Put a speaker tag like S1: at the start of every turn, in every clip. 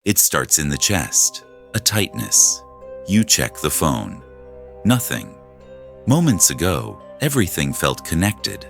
S1: It starts in the chest, a tightness. You check the phone. Nothing. Moments ago, everything felt connected.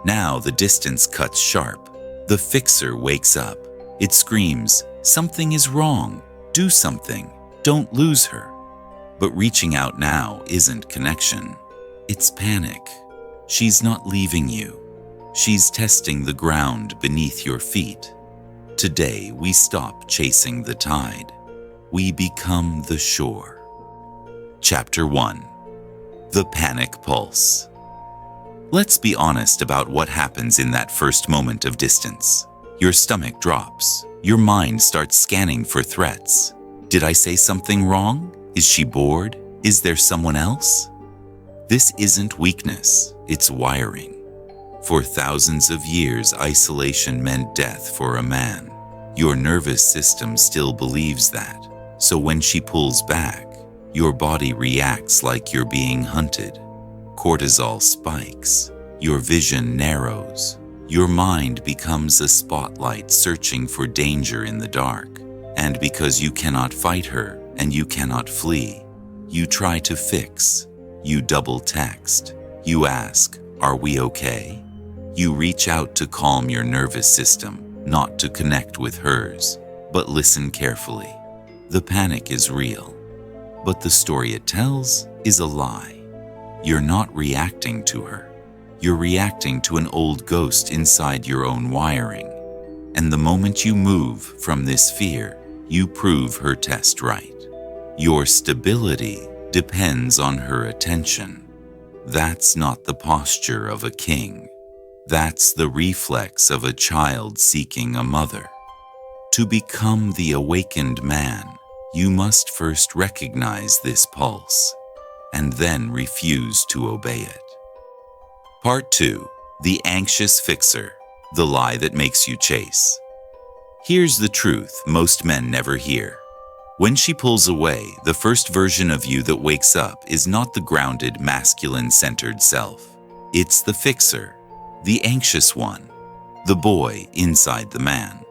S1: Now the distance cuts sharp. The fixer wakes up. It screams, "Something is wrong. Do something. Don't lose her." But reaching out now isn't connection. It's panic. She's not leaving you. She's testing the ground beneath your feet. Today, we stop chasing the tide. We become the shore. Chapter 1. The Panic Pulse. Let's be honest about what happens in that first moment of distance. Your stomach drops. Your mind starts scanning for threats. Did I say something wrong? Is she bored? Is there someone else? This isn't weakness, it's wiring. For thousands of years, isolation meant death for a man. Your nervous system still believes that. So when she pulls back, your body reacts like you're being hunted. Cortisol spikes. Your vision narrows. Your mind becomes a spotlight searching for danger in the dark. And because you cannot fight her and you cannot flee, you try to fix. You double text. You ask, "Are we okay?" You reach out to calm your nervous system, not to connect with hers. But listen carefully. The panic is real, but the story it tells is a lie. You're not reacting to her. You're reacting to an old ghost inside your own wiring. And the moment you move from this fear, you prove her test right. Your stability depends on her attention. That's not the posture of a king. That's the reflex of a child seeking a mother. To become the awakened man, you must first recognize this pulse, and then refuse to obey it. Part 2. The Anxious Fixer, the lie that makes you chase. Here's the truth most men never hear. When she pulls away, the first version of you that wakes up is not the grounded, masculine-centered self. It's the fixer, the anxious one, the boy inside the man.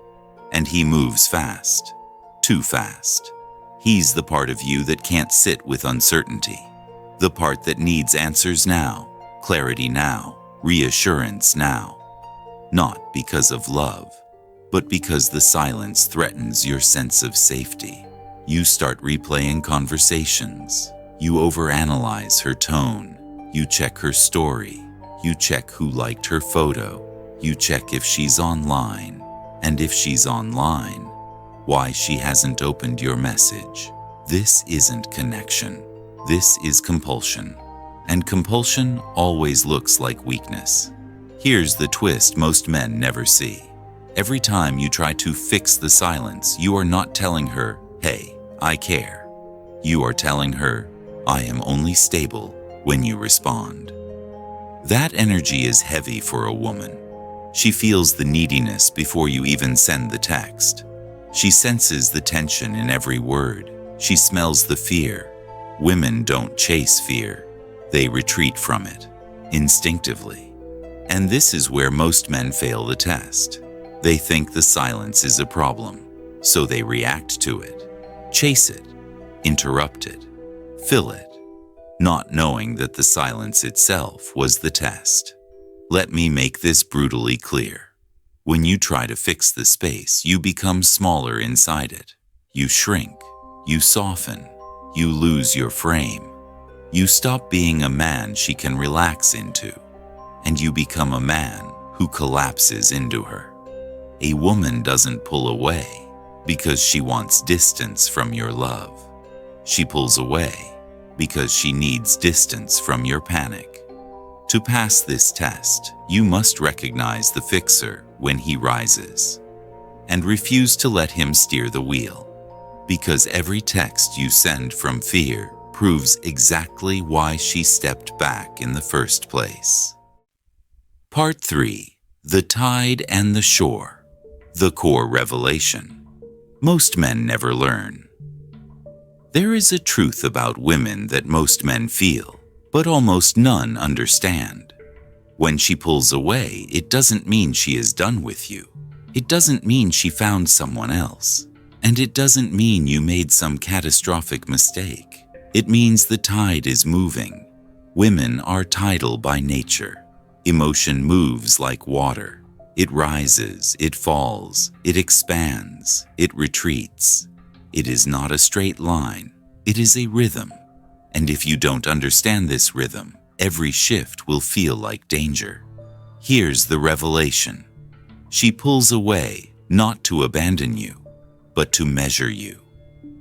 S1: And he moves fast, too fast. He's the part of you that can't sit with uncertainty, the part that needs answers now, clarity now, reassurance now. Not because of love, but because the silence threatens your sense of safety. You start replaying conversations. You overanalyze her tone. You check her story. You check who liked her photo. You check if she's online. And if she's online, why she hasn't opened your message. This isn't connection. This is compulsion. And compulsion always looks like weakness. Here's the twist most men never see. Every time you try to fix the silence, you are not telling her, "Hey, I care." You are telling her, "I am only stable when you respond." That energy is heavy for a woman. She feels the neediness before you even send the text. She senses the tension in every word. She smells the fear. Women don't chase fear. They retreat from it, instinctively. And this is where most men fail the test. They think the silence is a problem, so they react to it, chase it, interrupt it, fill it, not knowing that the silence itself was the test. Let me make this brutally clear. When you try to fix the space, you become smaller inside it. You shrink, you soften, you lose your frame. You stop being a man she can relax into, and you become a man who collapses into her. A woman doesn't pull away because she wants distance from your love. She pulls away because she needs distance from your panic. To pass this test, you must recognize the fixer when he rises, and refuse to let him steer the wheel, because every text you send from fear proves exactly why she stepped back in the first place. Part 3. The Tide and the Shore. The core revelation. Most men never learn. There is a truth about women that most men feel, but almost none understand. When she pulls away, it doesn't mean she is done with you. It doesn't mean she found someone else. And it doesn't mean you made some catastrophic mistake. It means the tide is moving. Women are tidal by nature. Emotion moves like water. It rises, it falls, it expands, it retreats. It is not a straight line. It is a rhythm. And if you don't understand this rhythm, every shift will feel like danger. Here's the revelation. She pulls away, not to abandon you, but to measure you.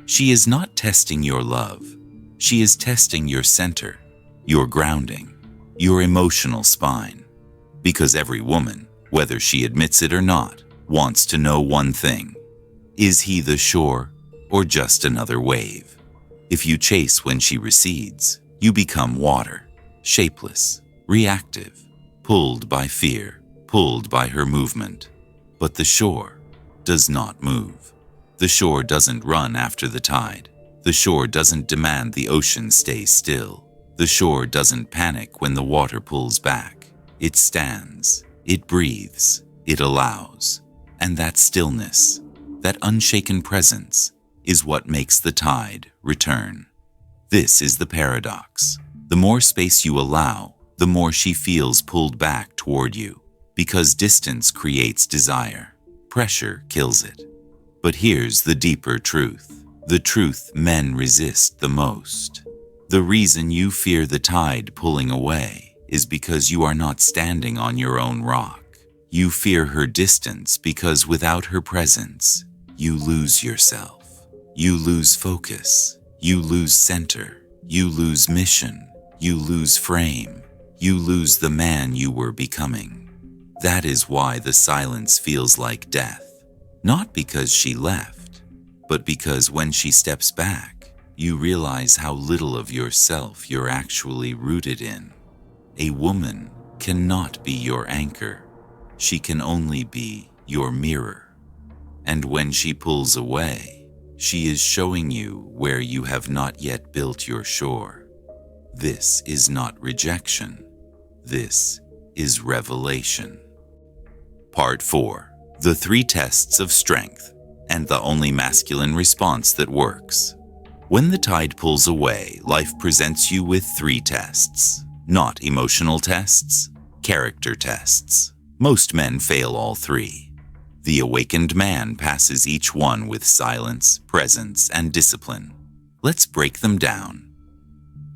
S1: She is not testing your love. She is testing your center, your grounding, your emotional spine. Because every woman, whether she admits it or not, wants to know one thing. Is he the shore or just another wave? If you chase when she recedes, you become water, shapeless, reactive, pulled by fear, pulled by her movement. But the shore does not move. The shore doesn't run after the tide. The shore doesn't demand the ocean stay still. The shore doesn't panic when the water pulls back. It stands, it breathes, it allows. And that stillness, that unshaken presence, is what makes the tide return. This is the paradox. The more space you allow, the more she feels pulled back toward you. Because distance creates desire. Pressure kills it. But here's the deeper truth. The truth men resist the most. The reason you fear the tide pulling away is because you are not standing on your own rock. You fear her distance because without her presence, you lose yourself. You lose focus. You lose center. You lose mission. You lose frame. You lose the man you were becoming. That is why the silence feels like death. Not because she left, but because when she steps back, you realize how little of yourself you're actually rooted in. A woman cannot be your anchor. She can only be your mirror. And when she pulls away, she is showing you where you have not yet built your shore. This is not rejection. This is revelation. Part 4. The 3 tests of strength, and the only masculine response that works. When the tide pulls away, life presents you with 3 tests. Not emotional tests, character tests. Most men fail all 3. The awakened man passes each one with silence, presence, and discipline. Let's break them down.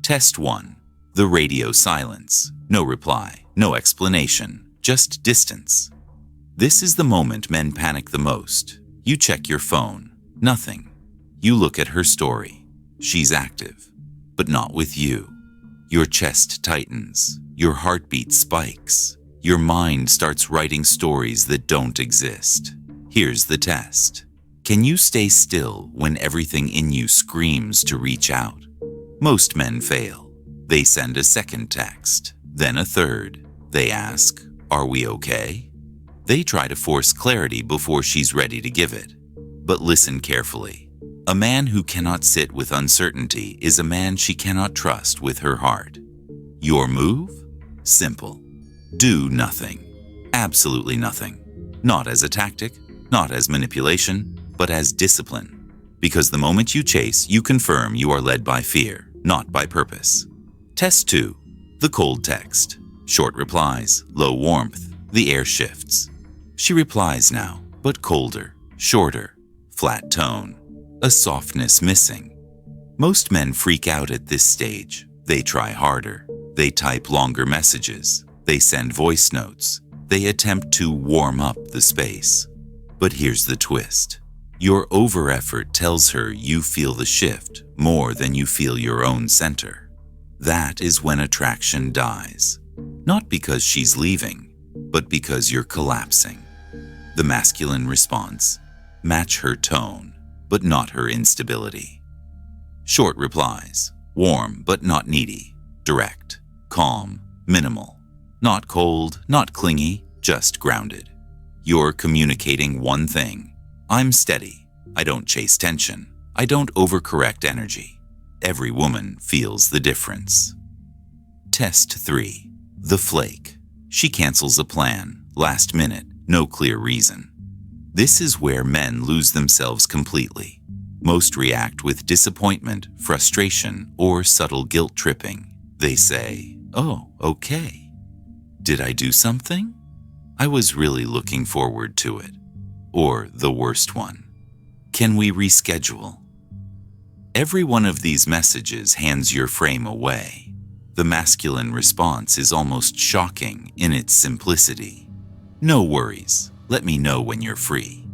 S1: Test 1. The radio silence. No reply, no explanation, just distance. This is the moment men panic the most. You check your phone. Nothing. You look at her story. She's active, but not with you. Your chest tightens. Your heartbeat spikes. Your mind starts writing stories that don't exist. Here's the test. Can you stay still when everything in you screams to reach out? Most men fail. They send a second text, then a third. They ask, "Are we okay?" They try to force clarity before she's ready to give it. But listen carefully. A man who cannot sit with uncertainty is a man she cannot trust with her heart. Your move? Simple. Do nothing. Absolutely nothing. Not as a tactic, not as manipulation, but as discipline. Because the moment you chase, you confirm you are led by fear, not by purpose. Test 2. The cold text. Short replies, low warmth, the air shifts. She replies now, but colder, shorter, flat tone, a softness missing. Most men freak out at this stage. They try harder. They type longer messages. They send voice notes. They attempt to warm up the space. But here's the twist. Your over-effort tells her you feel the shift more than you feel your own center. That is when attraction dies. Not because she's leaving, but because you're collapsing. The masculine response: match her tone, but not her instability. Short replies: warm but not needy, direct, calm, minimal. Not cold, not clingy, just grounded. You're communicating one thing. I'm steady. I don't chase tension. I don't overcorrect energy. Every woman feels the difference. Test 3. The flake. She cancels a plan, last minute, no clear reason. This is where men lose themselves completely. Most react with disappointment, frustration, or subtle guilt tripping. They say, "Oh, okay. Did I do something? I was really looking forward to it." Or the worst one, "Can we reschedule?" Every one of these messages hands your frame away. The masculine response is almost shocking in its simplicity. "No worries. Let me know when you're free."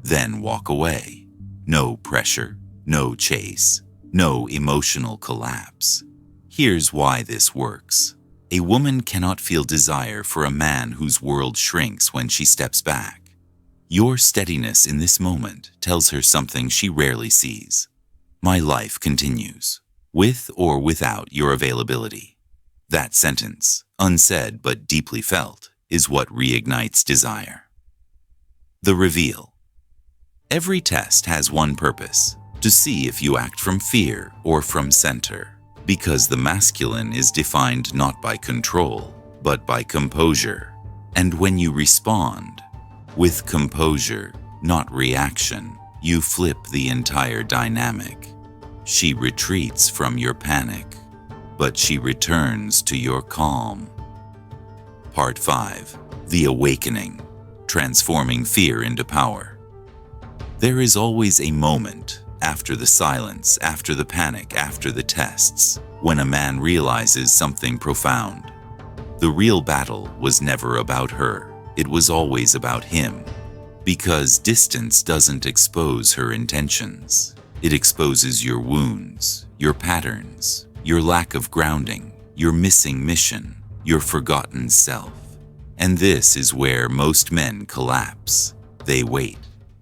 S1: Then walk away. No pressure, no chase, no emotional collapse. Here's why this works. A woman cannot feel desire for a man whose world shrinks when she steps back. Your steadiness in this moment tells her something she rarely sees. My life continues, with or without your availability. That sentence, unsaid but deeply felt, is what reignites desire. The reveal. Every test has one purpose, to see if you act from fear or from center, because the masculine is defined not by control, but by composure. And when you respond with composure, not reaction, you flip the entire dynamic. She retreats from your panic, but she returns to your calm. Part 5. The Awakening. Transforming fear into power. There is always a moment, after the silence, after the panic, after the tests, when a man realizes something profound. The real battle was never about her, it was always about him. Because distance doesn't expose her intentions. It exposes your wounds, your patterns, your lack of grounding, your missing mission, your forgotten self. And this is where most men collapse. They wait.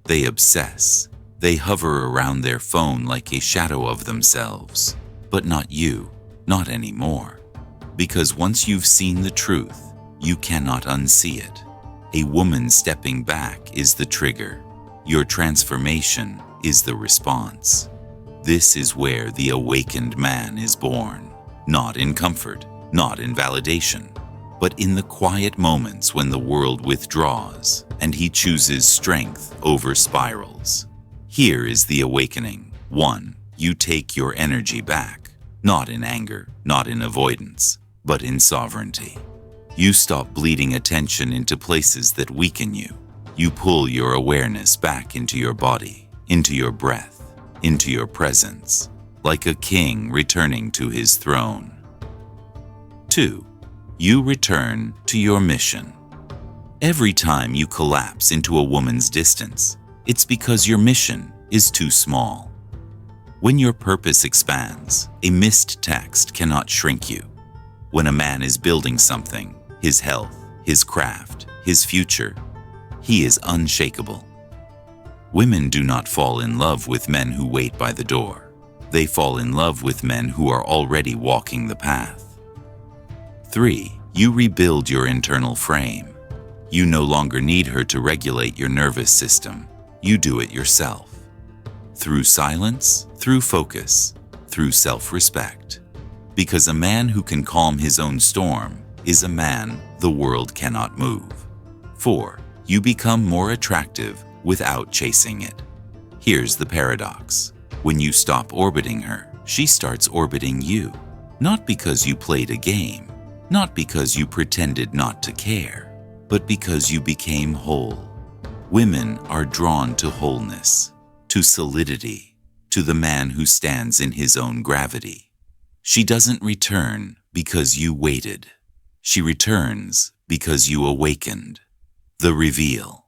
S1: They obsess. They hover around their phone like a shadow of themselves. But not you, not anymore. Because once you've seen the truth, you cannot unsee it. A woman stepping back is the trigger. Your transformation is the response. This is where the awakened man is born. Not in comfort, not in validation, but in the quiet moments when the world withdraws and he chooses strength over spirals. Here is the awakening. 1. You take your energy back, not in anger, not in avoidance, but in sovereignty. You stop bleeding attention into places that weaken you. You pull your awareness back into your body, into your breath, into your presence, like a king returning to his throne. 2. You return to your mission. Every time you collapse into a woman's distance, it's because your mission is too small. When your purpose expands, a missed text cannot shrink you. When a man is building something, his health, his craft, his future, he is unshakable. Women do not fall in love with men who wait by the door. They fall in love with men who are already walking the path. 3. You rebuild your internal frame. You no longer need her to regulate your nervous system. You do it yourself. Through silence, through focus, through self-respect. Because a man who can calm his own storm is a man the world cannot move. 4. You become more attractive without chasing it. Here's the paradox. When you stop orbiting her, she starts orbiting you. Not because you played a game, not because you pretended not to care, but because you became whole. Women are drawn to wholeness, to solidity, to the man who stands in his own gravity. She doesn't return because you waited. She returns because you awakened. The reveal.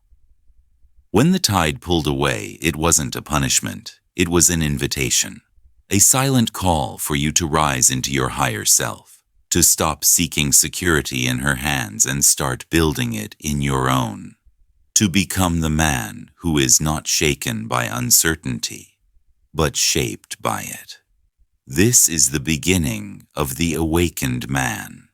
S1: When the tide pulled away, it wasn't a punishment. It was an invitation. A silent call for you to rise into your higher self, to stop seeking security in her hands and start building it in your own. To become the man who is not shaken by uncertainty, but shaped by it. This is the beginning of the awakened man.